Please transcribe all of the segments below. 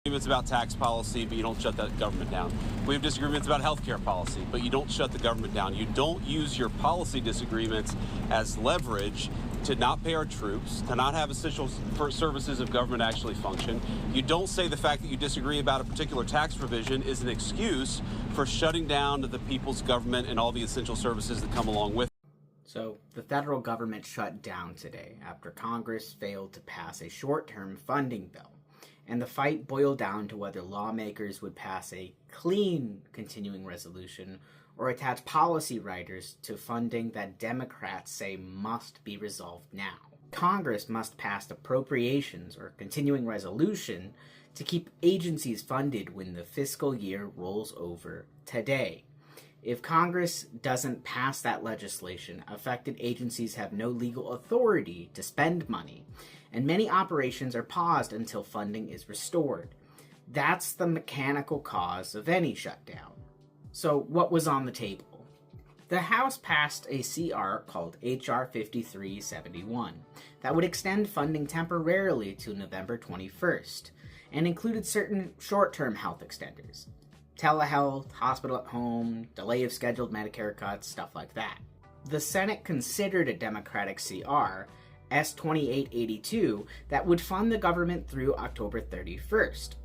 disagreements about tax policy, but you don't shut that government down. We have disagreements about healthcare policy, but you don't shut the government down. You don't use your policy disagreements as leverage to not pay our troops, to not have essential services of government actually function. You don't say the fact that you disagree about a particular tax provision is an excuse for shutting down the people's government and all the essential services that come along with it. So the federal government shut down today after Congress failed to pass a short-term funding bill. And the fight boiled down to whether lawmakers would pass a clean continuing resolution or attach policy riders to funding that Democrats say must be resolved now. Congress must pass appropriations or continuing resolution to keep agencies funded when the fiscal year rolls over today. If Congress doesn't pass that legislation, affected agencies have no legal authority to spend money, and many operations are paused until funding is restored. That's the mechanical cause of any shutdown. So what was on the table? The House passed a CR called H.R. 5371 that would extend funding temporarily to November 21st and included certain short-term health extenders. Telehealth, hospital at home, delay of scheduled Medicare cuts, stuff like that. The Senate considered a Democratic CR, S. 2882, that would fund the government through October 31st,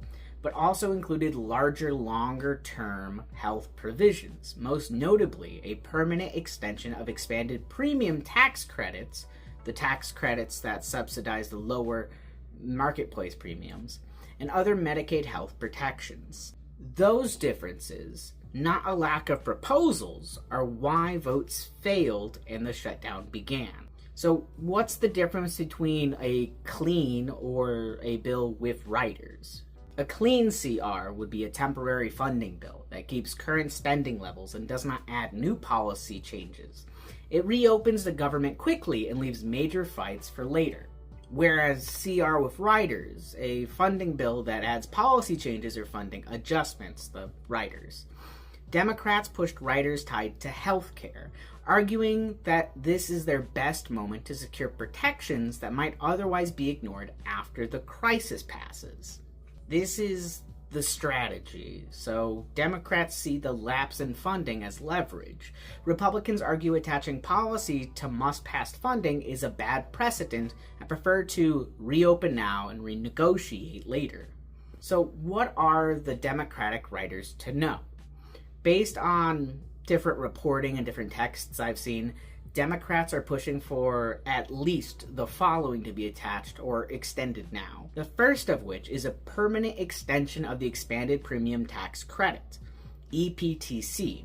but also included larger, longer-term health provisions, most notably a permanent extension of expanded premium tax credits, the tax credits that subsidize the lower marketplace premiums, and other Medicaid health protections. Those differences, not a lack of proposals, are why votes failed and the shutdown began. So what's the difference between a clean or a bill with riders? A clean CR would be a temporary funding bill that keeps current spending levels and does not add new policy changes. It reopens the government quickly and leaves major fights for later. Whereas CR with riders, a funding bill that adds policy changes or funding adjustments, the riders. Democrats pushed riders tied to health care, arguing that this is their best moment to secure protections that might otherwise be ignored after the crisis passes. This is the strategy. So Democrats see the lapse in funding as leverage. Republicans argue attaching policy to must-pass funding is a bad precedent and prefer to reopen now and renegotiate later. So what are the Democratic writers to know? Based on different reporting and different texts I've seen, Democrats are pushing for at least the following to be attached or extended now. The first of which is a permanent extension of the expanded premium tax credit, EPTC,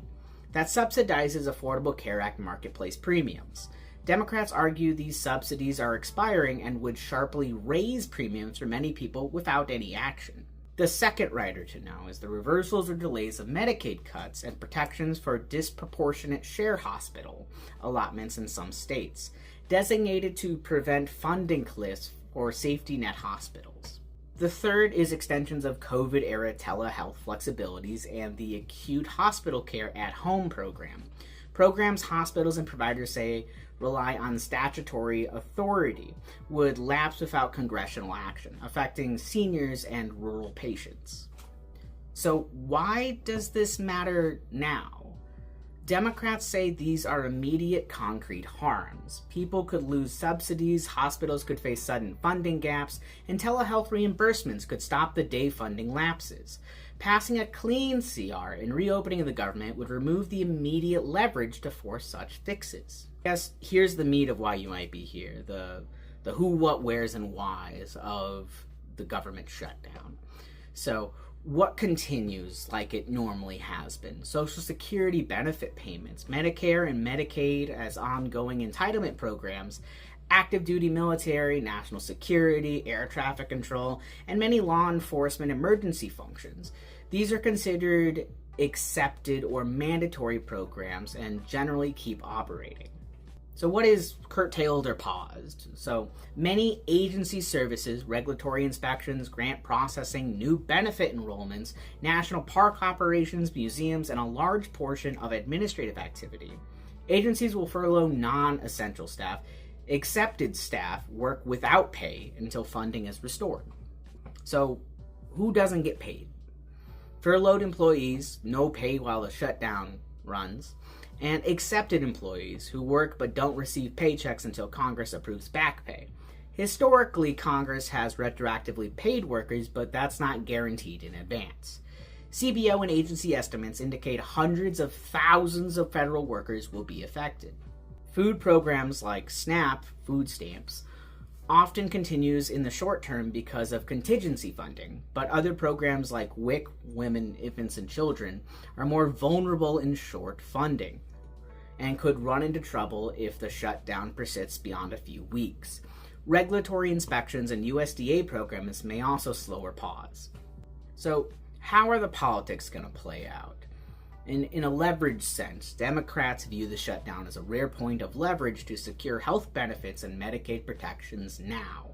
that subsidizes Affordable Care Act marketplace premiums. Democrats argue these subsidies are expiring and would sharply raise premiums for many people without any action. The second rider to know is the reversals or delays of Medicaid cuts and protections for disproportionate share hospital allotments in some states, designated to prevent funding cliffs or safety net hospitals. The third is extensions of COVID-era telehealth flexibilities and the acute hospital care at home program. Programs hospitals and providers say rely on statutory authority would lapse without congressional action, affecting seniors and rural patients. So why does this matter now? Democrats say these are immediate concrete harms. People could lose subsidies, hospitals could face sudden funding gaps, and telehealth reimbursements could stop the day funding lapses. Passing a clean CR and reopening the government would remove the immediate leverage to force such fixes. Yes, here's the meat of why you might be here, the who, what, wheres, and whys of the government shutdown. So, what continues like it normally has been? Social Security benefit payments, Medicare and Medicaid as ongoing entitlement programs, active duty military, national security, air traffic control, and many law enforcement emergency functions. These are considered accepted or mandatory programs and generally keep operating. So what is curtailed or paused? So many agency services, regulatory inspections, grant processing, new benefit enrollments, national park operations, museums, and a large portion of administrative activity. Agencies will furlough non-essential staff. Accepted staff work without pay until funding is restored. So who doesn't get paid? Furloughed employees, no pay while the shutdown runs, and accepted employees who work but don't receive paychecks until Congress approves back pay. Historically, Congress has retroactively paid workers, but that's not guaranteed in advance. CBO and agency estimates indicate hundreds of thousands of federal workers will be affected. Food programs like SNAP, food stamps, often continues in the short term because of contingency funding, but other programs like WIC, Women, Infants, and Children, are more vulnerable in short funding and could run into trouble if the shutdown persists beyond a few weeks. Regulatory inspections and USDA programs may also slow or pause. So, how are the politics going to play out? In a leverage sense, Democrats view the shutdown as a rare point of leverage to secure health benefits and Medicaid protections now.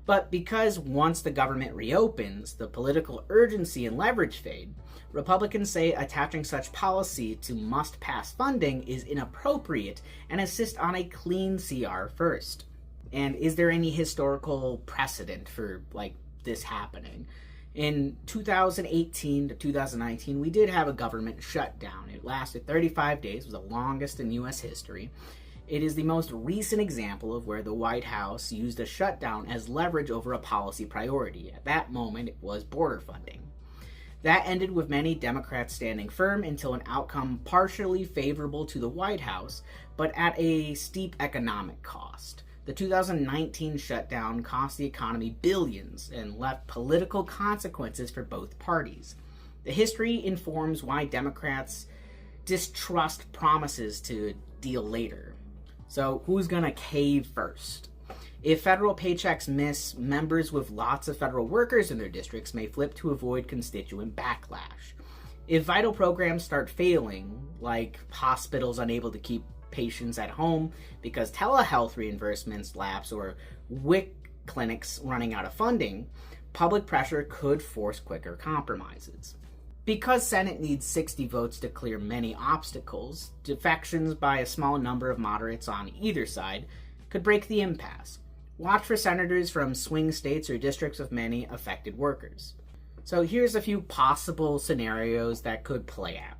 But because once the government reopens, the political urgency and leverage fade, Republicans say attaching such policy to must-pass funding is inappropriate and insist on a clean CR first. And is there any historical precedent for this happening? In 2018 to 2019, we did have a government shutdown. It lasted 35 days, was the longest in U.S. history. It is the most recent example of where the White House used a shutdown as leverage over a policy priority. At that moment, it was border funding. That ended with many Democrats standing firm until an outcome partially favorable to the White House, but at a steep economic cost. The 2019 shutdown cost the economy billions and left political consequences for both parties. The history informs why Democrats distrust promises to deal later. So who's going to cave first? If federal paychecks miss, members with lots of federal workers in their districts may flip to avoid constituent backlash. If vital programs start failing, like hospitals unable to keep patients at home because telehealth reimbursements lapse or WIC clinics running out of funding, public pressure could force quicker compromises. Because Senate needs 60 votes to clear many obstacles, defections by a small number of moderates on either side could break the impasse. Watch for senators from swing states or districts with many affected workers. So here's a few possible scenarios that could play out.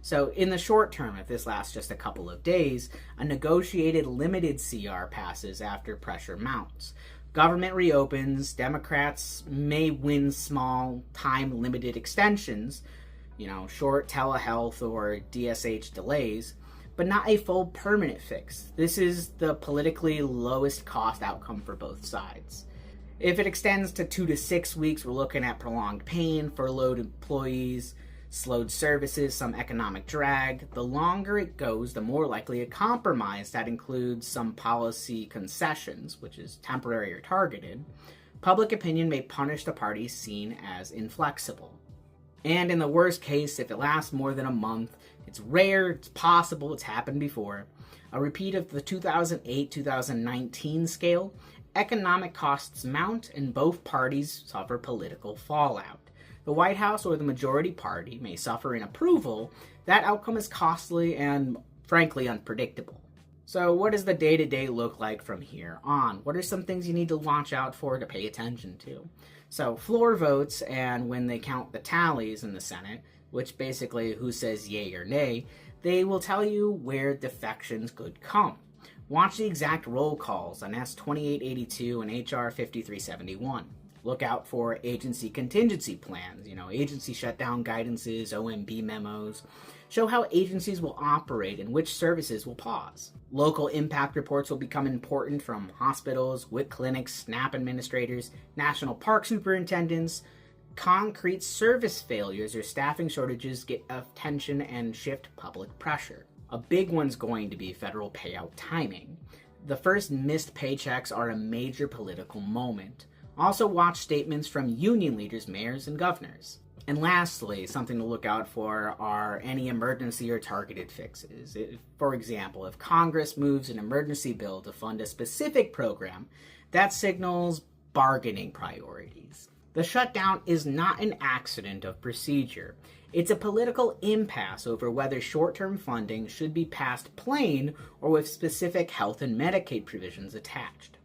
So in the short term, if this lasts just a couple of days, a negotiated limited CR passes after pressure mounts. Government reopens, Democrats may win small time-limited extensions, short telehealth or DSH delays, but not a full permanent fix. This is the politically lowest cost outcome for both sides. If it extends to 2 to 6 weeks, we're looking at prolonged pain, furloughed employees, slowed services, some economic drag. The longer it goes, the more likely a compromise that includes some policy concessions, which is temporary or targeted. Public opinion may punish the parties seen as inflexible. And in the worst case, if it lasts more than a month, it's rare, it's possible, it's happened before, a repeat of the 2008-2019 scale, economic costs mount and both parties suffer political fallout. The White House or the majority party may suffer in approval. That outcome is costly and, frankly, unpredictable. So what does the day-to-day look like from here on? What are some things you need to watch out for to pay attention to? So floor votes, and when they count the tallies in the Senate, which basically who says yay or nay, they will tell you where defections could come. Watch the exact roll calls on S-2882 and H.R. 5371. Look out for agency contingency plans, agency shutdown guidances, OMB memos. Show how agencies will operate and which services will pause. Local impact reports will become important from hospitals, WIC clinics, SNAP administrators, national park superintendents. Concrete service failures or staffing shortages get attention and shift public pressure. A big one's going to be federal payout timing. The first missed paychecks are a major political moment. Also watch statements from union leaders, mayors, and governors. And lastly, something to look out for are any emergency or targeted fixes. For example, if Congress moves an emergency bill to fund a specific program, that signals bargaining priorities. The shutdown is not an accident of procedure. It's a political impasse over whether short-term funding should be passed plain or with specific health and Medicaid provisions attached.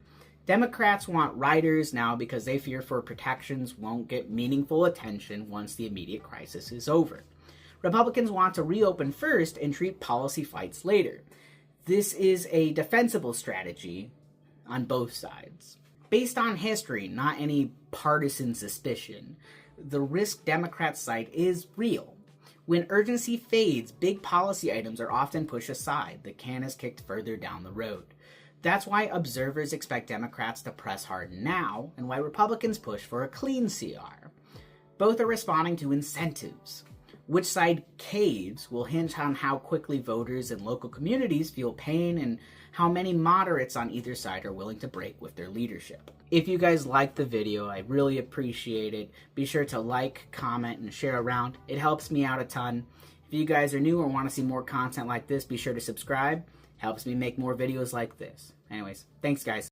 Democrats want riders now because they fear for protections won't get meaningful attention once the immediate crisis is over. Republicans want to reopen first and treat policy fights later. This is a defensible strategy on both sides. Based on history, not any partisan suspicion, the risk Democrats cite is real. When urgency fades, big policy items are often pushed aside. The can is kicked further down the road. That's why observers expect Democrats to press hard now, and why Republicans push for a clean CR. Both are responding to incentives. Which side caves will hinge on how quickly voters and local communities feel pain and how many moderates on either side are willing to break with their leadership. If you guys liked the video, I really appreciate it. Be sure to like, comment, and share around. It helps me out a ton. If you guys are new or want to see more content like this, be sure to subscribe. Helps me make more videos like this. Anyways, thanks guys.